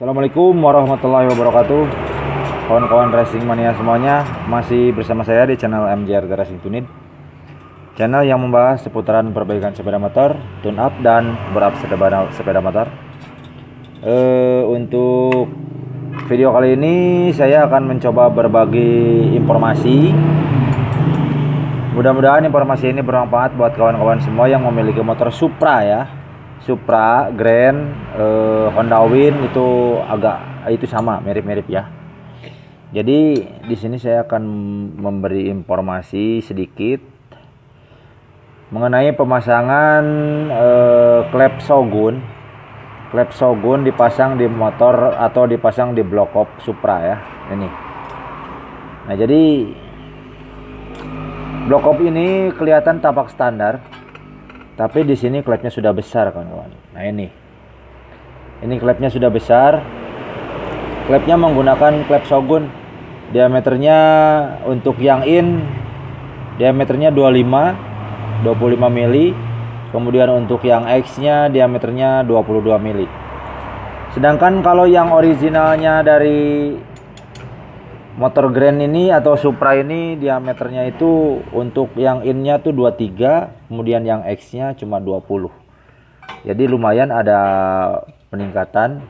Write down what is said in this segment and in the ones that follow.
Assalamualaikum warahmatullahi wabarakatuh. Kawan-kawan racing mania semuanya, masih bersama saya di channel MJR The Racing Tuned, channel yang membahas seputaran perbaikan sepeda motor, tune up dan berap sepeda motor. Untuk video kali ini saya akan mencoba berbagi informasi. Mudah-mudahan informasi ini bermanfaat buat kawan-kawan semua yang memiliki motor Supra ya. Supra, Grand, Honda Win itu sama, mirip-mirip ya. Jadi di sini saya akan memberi informasi sedikit mengenai pemasangan klep Shogun. Klep Shogun dipasang di motor atau dipasang di block up Supra ya. Ini. Nah, jadi block up ini kelihatan tampak standar. Tapi di sini klepnya sudah besar kawan-kawan. Nah ini klepnya sudah besar. Klepnya menggunakan klep Shogun. Diameternya untuk yang in diameternya 25 mili. Kemudian untuk yang X-nya diameternya 22 mili. Sedangkan kalau yang originalnya dari motor Grand ini atau Supra ini diameternya itu untuk yang in-nya tuh 23, kemudian yang X-nya cuma 20. Jadi lumayan ada peningkatan.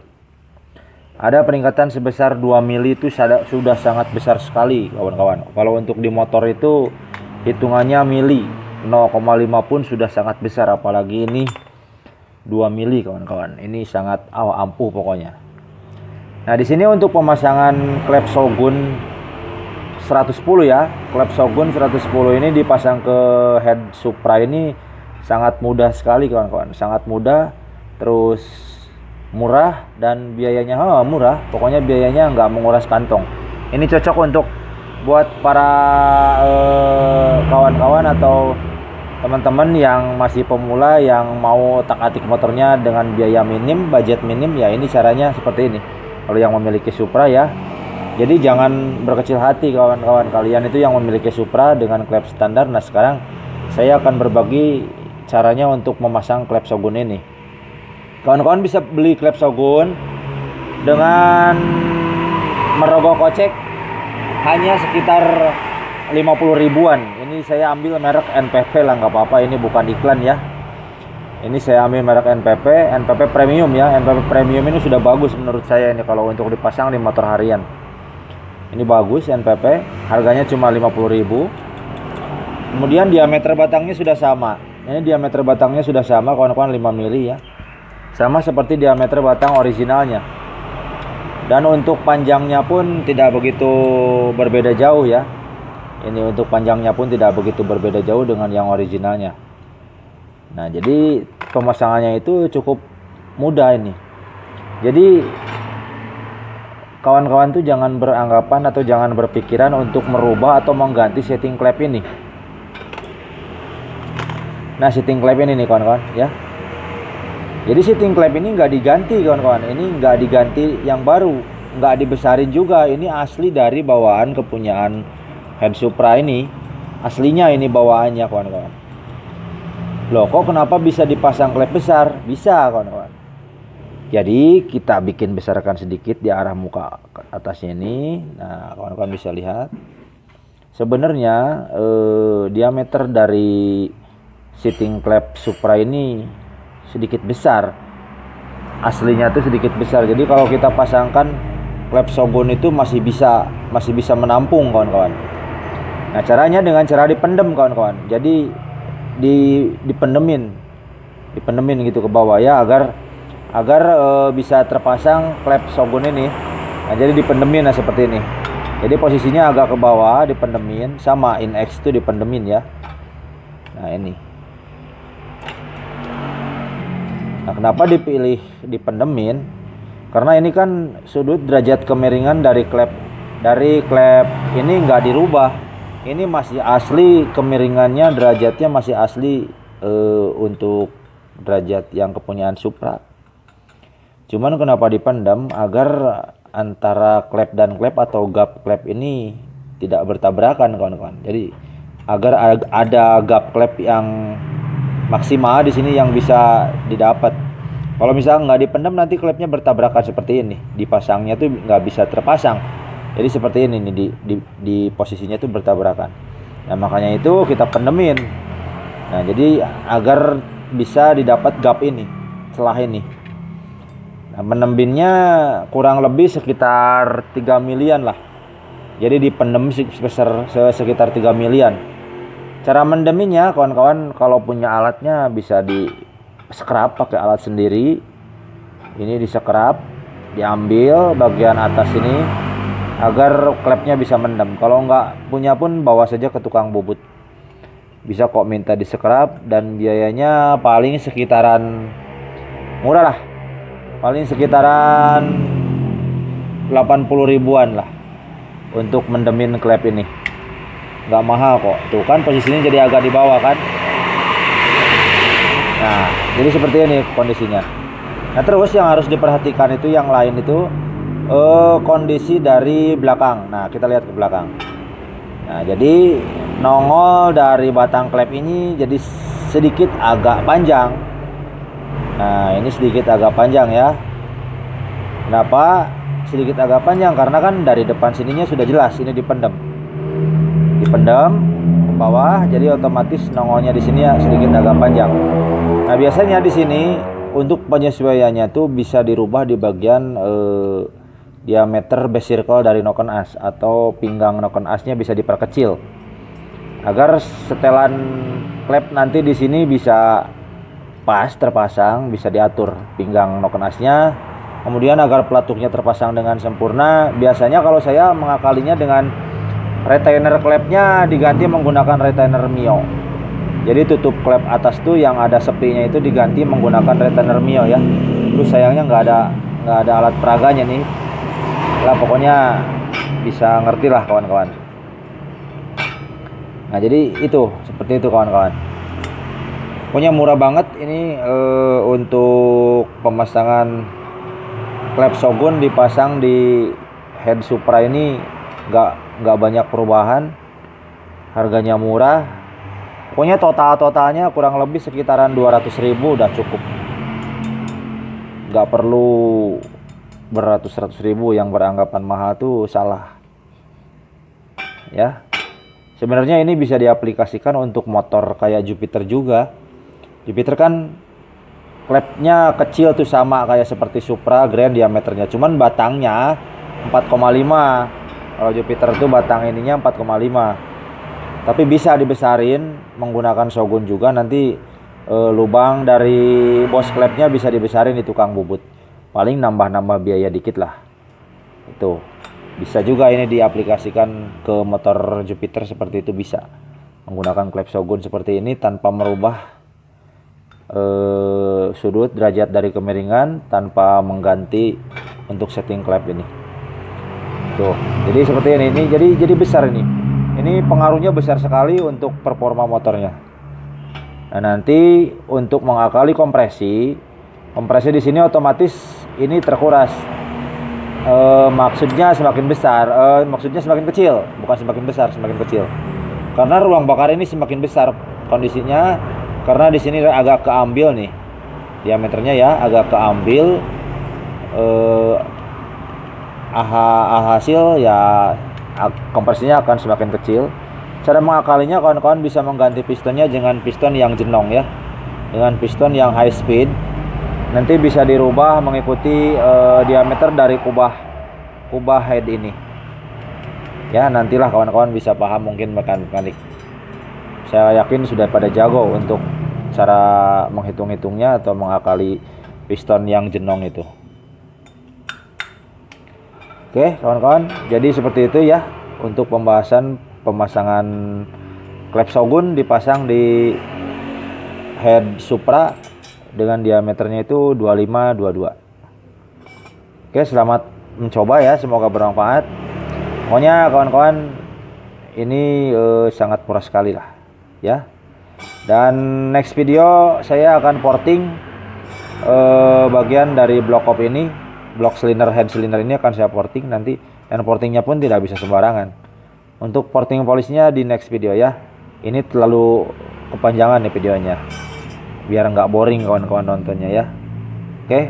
Ada peningkatan sebesar 2 mili itu sudah sangat besar sekali kawan-kawan. Kalau untuk di motor itu hitungannya mili, 0,5 pun sudah sangat besar, apalagi ini 2 mili kawan-kawan. Ini sangat ampuh pokoknya. Nah, di sini untuk pemasangan klep Shogun 110 ya. Klep Shogun 110 ini dipasang ke head Supra ini sangat mudah sekali kawan-kawan. Sangat mudah, terus murah dan biayanya murah. Pokoknya biayanya nggak menguras kantong. Ini cocok untuk buat para kawan-kawan atau teman-teman yang masih pemula yang mau otak-atik motornya dengan biaya minim, budget minim ya. Ini caranya seperti ini. Kalau yang memiliki Supra ya, jadi jangan berkecil hati kawan-kawan kalian itu yang memiliki Supra dengan klep standar. Nah, sekarang saya akan berbagi caranya untuk memasang klep Shogun ini. Kawan-kawan bisa beli klep Shogun dengan merogoh kocek hanya sekitar 50 ribuan. Ini saya ambil merek NPP lah, nggak apa-apa, ini bukan iklan ya. Ini saya ambil merek NPP Premium ya. NPP Premium ini sudah bagus menurut saya ini kalau untuk dipasang di motor harian. Ini bagus NPP, harganya cuma 50.000. Kemudian diameter batangnya sudah sama. Ini diameter batangnya sudah sama kawan-kawan, 5 mili ya. Sama seperti diameter batang originalnya. Dan untuk panjangnya pun tidak begitu berbeda jauh ya. Ini untuk panjangnya pun tidak begitu berbeda jauh dengan yang originalnya. Nah, jadi pemasangannya itu cukup mudah ini. Jadi kawan-kawan tuh jangan beranggapan atau jangan berpikiran untuk merubah atau mengganti setting klep ini. Nah, setting klep ini nih kawan-kawan ya. Jadi setting klep ini nggak diganti kawan-kawan. Ini nggak diganti yang baru, nggak dibesarin juga. Ini asli dari bawaan kepunyaan head Supra ini. Aslinya ini bawaannya kawan-kawan. Loh, kok kenapa bisa dipasang klep besar? Bisa kawan-kawan. Jadi kita bikin besarkan sedikit di arah muka atasnya ini. Nah, kawan-kawan bisa lihat. Sebenarnya diameter dari setting klep Supra ini sedikit besar. Aslinya tuh sedikit besar. Jadi kalau kita pasangkan klep Shogun itu masih bisa menampung kawan-kawan. Nah, caranya dengan cara dipendem kawan-kawan. Jadi dipendemin gitu ke bawah ya, agar bisa terpasang klep Shogun ini. Nah, jadi dipendemin nah seperti ini. Jadi posisinya agak ke bawah, dipendemin, sama in X itu dipendemin ya. Nah, ini. Nah, kenapa dipilih dipendemin? Karena ini kan sudut derajat kemiringan dari klep ini nggak dirubah. Ini masih asli kemiringannya, derajatnya masih asli untuk derajat yang kepunyaan Supra. Cuman kenapa dipendam? Agar antara klep dan klep atau gap klep ini tidak bertabrakan kawan-kawan. Jadi agar ada gap klep yang maksimal di sini yang bisa didapat. Kalau misalnya nggak dipendam nanti klepnya bertabrakan seperti ini, dipasangnya tuh nggak bisa terpasang. Jadi seperti ini nih di posisinya tuh bertabrakan. Nah makanya itu kita pendemin. Nah jadi agar bisa didapat gap ini, celah ini. Nah menembinnya kurang lebih sekitar 3 milian lah. Jadi dipendem sekitar 3 milian. Cara mendeminnya kawan-kawan kalau punya alatnya bisa di scrub pakai alat sendiri. Ini di scrub, diambil bagian atas ini agar klepnya bisa mendem. Kalau nggak punya pun bawa saja ke tukang bubut. Bisa kok minta di scrub dan biayanya paling sekitaran murah lah. Paling sekitaran 80 ribuan lah untuk mendemin klep ini. Nggak mahal kok. Tuh kan posisinya jadi agak di bawah kan. Nah, jadi seperti ini kondisinya. Nah, terus yang harus diperhatikan itu yang lain itu kondisi dari belakang. Nah, kita lihat ke belakang. Nah, jadi nongol dari batang klep ini jadi sedikit agak panjang. Nah, ini sedikit agak panjang ya. Kenapa sedikit agak panjang? Karena kan dari depan sininya sudah jelas ini dipendam. Dipendam ke bawah, jadi otomatis nongolnya di sini ya sedikit agak panjang. Nah, biasanya di sini untuk penyesuaiannya tuh bisa dirubah di bagian diameter base circle dari noken as atau pinggang noken asnya bisa diperkecil agar setelan klep nanti di sini bisa pas terpasang, bisa diatur pinggang noken asnya. Kemudian agar pelatuknya terpasang dengan sempurna, biasanya kalau saya mengakalinya dengan retainer klepnya diganti menggunakan retainer Mio. Jadi tutup klep atas tuh yang ada sepinya itu diganti menggunakan retainer Mio ya. Terus sayangnya nggak ada alat peraganya nih. Lah pokoknya bisa ngerti lah kawan-kawan. Nah jadi itu seperti itu kawan-kawan. Pokoknya murah banget ini untuk pemasangan klep Shogun dipasang di head Supra ini nggak banyak perubahan. Harganya murah. Pokoknya totalnya kurang lebih sekitaran 200.000 udah cukup. Nggak perlu beratus-ratus ribu. Yang beranggapan mahal tuh salah ya. Sebenarnya ini bisa diaplikasikan untuk motor kayak Jupiter juga. Jupiter kan klepnya kecil tuh sama kayak seperti Supra Grand diameternya, cuman batangnya 4,5. Kalau Jupiter tuh batang ininya 4,5. Tapi bisa dibesarin menggunakan Shogun juga. Nanti lubang dari bos klepnya bisa dibesarin di tukang bubut. Paling nambah biaya dikit lah. Itu bisa juga ini diaplikasikan ke motor Jupiter seperti itu, bisa menggunakan klep Shogun seperti ini tanpa merubah sudut derajat dari kemiringan, tanpa mengganti untuk setting klep ini. Tuh, jadi seperti ini jadi besar ini. Ini pengaruhnya besar sekali untuk performa motornya. Nah, nanti untuk mengakali kompresi di sini otomatis ini terkuras. Maksudnya semakin besar, maksudnya semakin kecil, bukan semakin besar, semakin kecil. Karena ruang bakar ini semakin besar kondisinya, karena di sini agak keambil nih diameternya ya, agak keambil. Hasil ya kompresinya akan semakin kecil. Cara mengakalinya kawan-kawan bisa mengganti pistonnya dengan piston yang jenong ya, dengan piston yang high speed. Nanti bisa dirubah mengikuti diameter dari kubah head ini. Ya, nantilah kawan-kawan bisa paham mungkin mekanik. Saya yakin sudah pada jago untuk cara menghitung-hitungnya atau mengakali piston yang jenong itu. Oke, kawan-kawan. Jadi seperti itu ya untuk pembahasan pemasangan klep Shogun dipasang di head Supra dengan diameternya itu 25-22. Oke, selamat mencoba ya, semoga bermanfaat. Pokoknya kawan-kawan ini sangat murah sekali lah ya. Dan next video saya akan porting bagian dari block up ini, block silinder head silinder ini akan saya porting nanti, dan portingnya pun tidak bisa sembarangan. Untuk porting polisnya di next video ya. Ini terlalu kepanjangan nih videonya, biar nggak boring kawan-kawan nontonnya ya. Oke,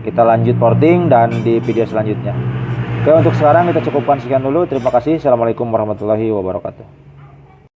kita lanjut porting dan di video selanjutnya. Oke, untuk sekarang kita cukupkan sekian dulu. Terima kasih. Assalamualaikum warahmatullahi wabarakatuh.